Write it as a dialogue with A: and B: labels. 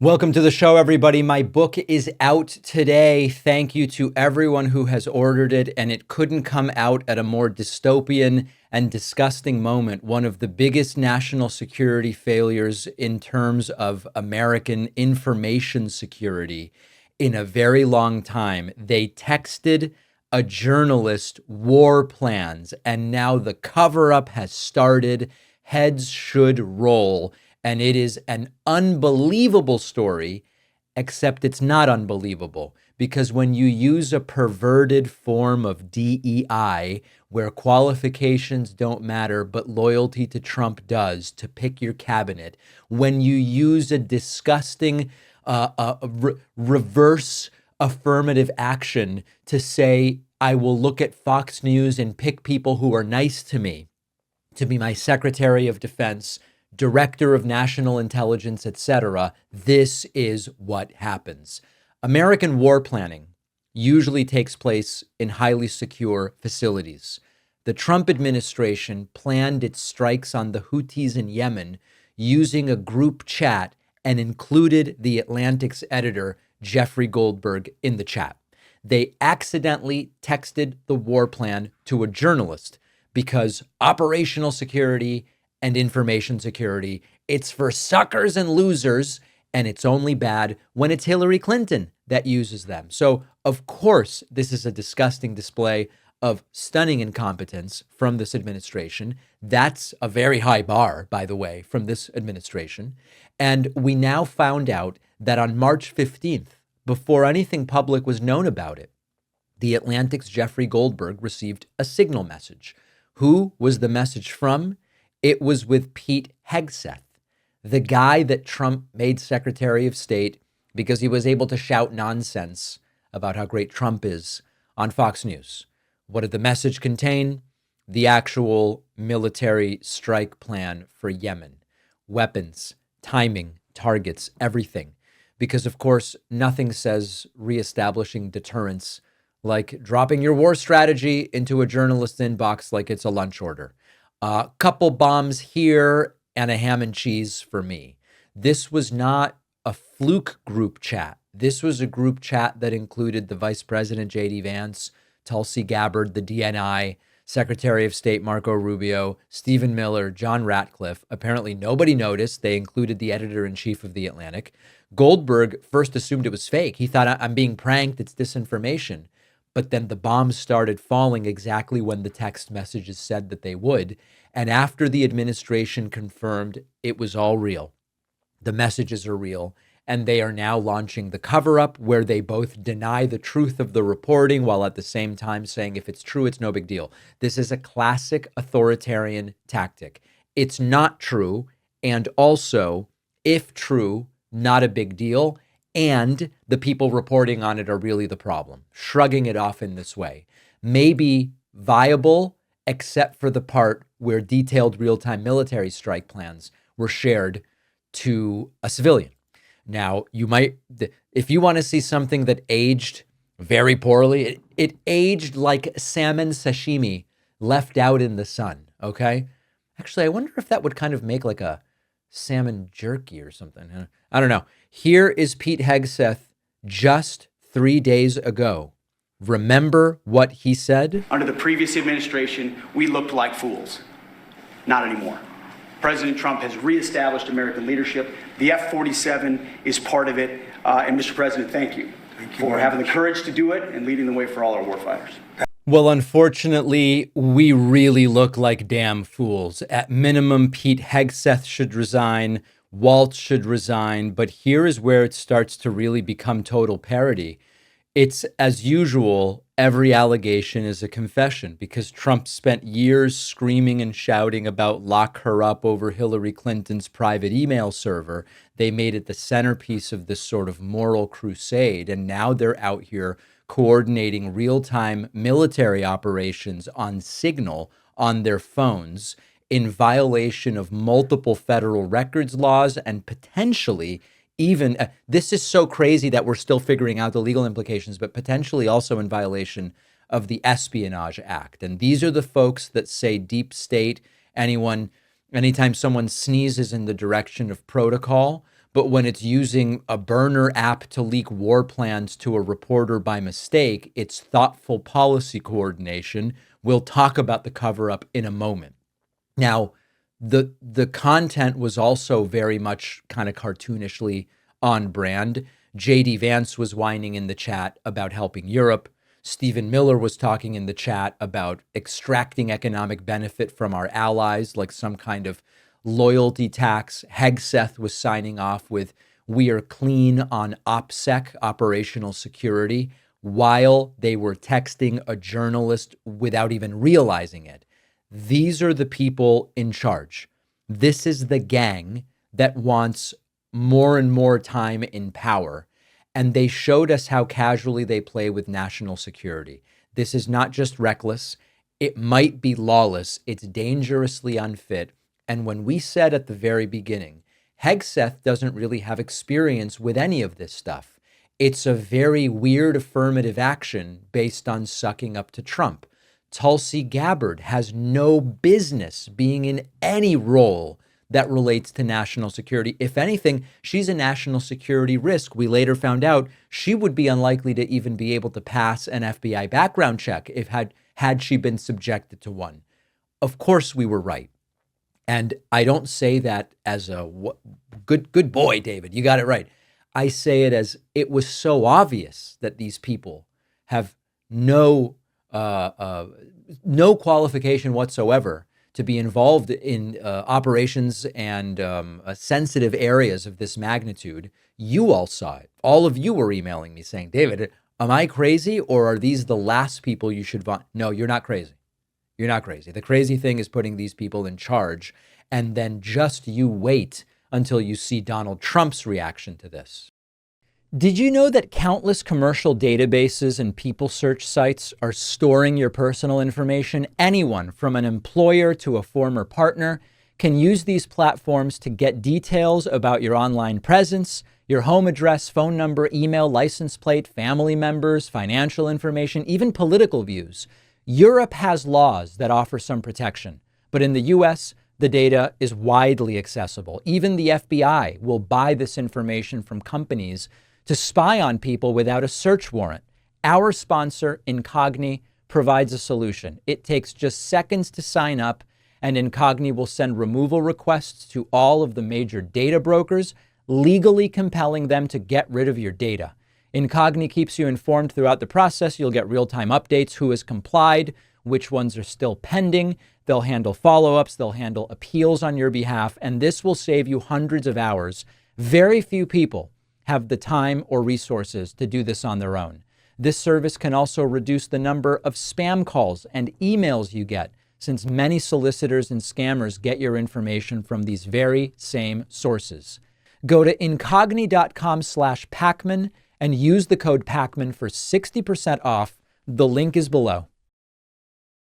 A: Welcome to the show, everybody. My book is out today. Thank you to everyone who has ordered it, and it couldn't come out at a more dystopian and disgusting moment. One of the biggest national security failures in terms of American information security in a very long time. They texted a journalist war plans, and now the cover-up has started. Heads should roll. And it is an unbelievable story, except it's not unbelievable, because when you use a perverted form of DEI where qualifications don't matter, but loyalty to Trump does, to pick your cabinet, when you use a disgusting reverse affirmative action to say, I will look at Fox News and pick people who are nice to me to be my Secretary of Defense, Director of National Intelligence, etc., this is what happens. American war planning usually takes place in highly secure facilities. The Trump administration planned its strikes on the Houthis in Yemen using a group chat and included the Atlantic's editor, Jeffrey Goldberg, in the chat. They accidentally texted the war plan to a journalist because operational security and information security, it's for suckers and losers, and it's only bad when it's Hillary Clinton that uses them. So, of course, this is a disgusting display of stunning incompetence from this administration. That's a very high bar, by the way, from this administration. And we now found out that on March 15th, before anything public was known about it, the Atlantic's Jeffrey Goldberg received a signal message. Who was the message from? It was with Pete Hegseth, the guy that Trump made Secretary of State because he was able to shout nonsense about how great Trump is on Fox News. What did the message contain? The actual military strike plan for Yemen. Weapons, timing, targets, everything. Because, of course, nothing says reestablishing deterrence like dropping your war strategy into a journalist's inbox like it's a lunch order. A couple bombs here and a ham and cheese for me. This was not a fluke group chat. This was a group chat that included the Vice President, J.D. Vance, Tulsi Gabbard, the DNI, Secretary of State Marco Rubio, Stephen Miller, John Ratcliffe. Apparently nobody noticed. They included the editor-in-chief of The Atlantic. Goldberg first assumed it was fake. He thought, I'm being pranked. It's disinformation. But then the bombs started falling exactly when the text messages said that they would. And after the administration confirmed it was all real, the messages are real, and they are now launching the cover-up where they both deny the truth of the reporting while at the same time saying if it's true, it's no big deal. This is a classic authoritarian tactic. It's not true, and also, if true, not a big deal. And the people reporting on it are really the problem, shrugging it off in this way. Maybe viable, except for the part where detailed real-time military strike plans were shared to a civilian. Now, you might, if you want to see something that aged very poorly, it aged like salmon sashimi left out in the sun, okay? Actually, I wonder if that would kind of make like a salmon jerky or something. I don't know. Here is Pete Hegseth just 3 days ago. Remember what he said?
B: Under the previous administration, we looked like fools. Not anymore. President Trump has reestablished American leadership. The F-47 is part of it. And Mr. President, thank you for having the courage to do it and leading the way for all our warfighters.
A: Well, unfortunately, we really look like damn fools. At minimum, Pete Hegseth should resign. Waltz should resign. But here is where it starts to really become total parody. It's, as usual, every allegation is a confession because Trump spent years screaming and shouting about lock her up over Hillary Clinton's private email server. They made it the centerpiece of this sort of moral crusade. And now they're out here coordinating real-time military operations on Signal on their phones in violation of multiple federal records laws and potentially even, this is so crazy that we're still figuring out the legal implications, but potentially also in violation of the Espionage Act. And these are the folks that say deep state, anytime someone sneezes in the direction of protocol But when it's using a burner app to leak war plans to a reporter by mistake, it's thoughtful policy coordination. We'll talk about the cover-up in a moment. Now, the content was also very much kind of cartoonishly on brand. JD Vance was whining in the chat about helping Europe. Stephen Miller was talking in the chat about extracting economic benefit from our allies, like some kind of loyalty tax. Hegseth was signing off with, "We are clean on OPSEC, operational security," while they were texting a journalist without even realizing it. These are the people in charge. This is the gang that wants more and more time in power. And they showed us how casually they play with national security. This is not just reckless. It might be lawless. It's dangerously unfit. And when we said at the very beginning, Hegseth doesn't really have experience with any of this stuff. It's a very weird affirmative action based on sucking up to Trump. Tulsi Gabbard has no business being in any role that relates to national security. If anything, she's a national security risk. We later found out she would be unlikely to even be able to pass an FBI background check if had she been subjected to one. Of course we were right. And I don't say that as a good boy, David, you got it right. I say it as it was so obvious that these people have no qualification whatsoever to be involved in operations and sensitive areas of this magnitude. You all saw it. All of you were emailing me saying, "David, am I crazy, or are these the last people you should want?" No, you're not crazy. You're not crazy. The crazy thing is putting these people in charge, and then just you wait until you see Donald Trump's reaction to this. Did you know that countless commercial databases and people search sites are storing your personal information? Anyone, from an employer to a former partner, can use these platforms to get details about your online presence, your home address, phone number, email, license plate, family members, financial information, even political views. Europe has laws that offer some protection, but in the US, the data is widely accessible. Even the FBI will buy this information from companies to spy on people without a search warrant. Our sponsor, Incogni, provides a solution. It takes just seconds to sign up, and Incogni will send removal requests to all of the major data brokers, legally compelling them to get rid of your data. Incogni keeps you informed throughout the process. You'll get real-time updates, who has complied, which ones are still pending. They'll handle follow-ups, they'll handle appeals on your behalf, and this will save you hundreds of hours. Very few people have the time or resources to do this on their own. This service can also reduce the number of spam calls and emails you get, since many solicitors and scammers get your information from these very same sources. Go to incogni.com/Pacman and use the code Pacman for 60% off. The link is below.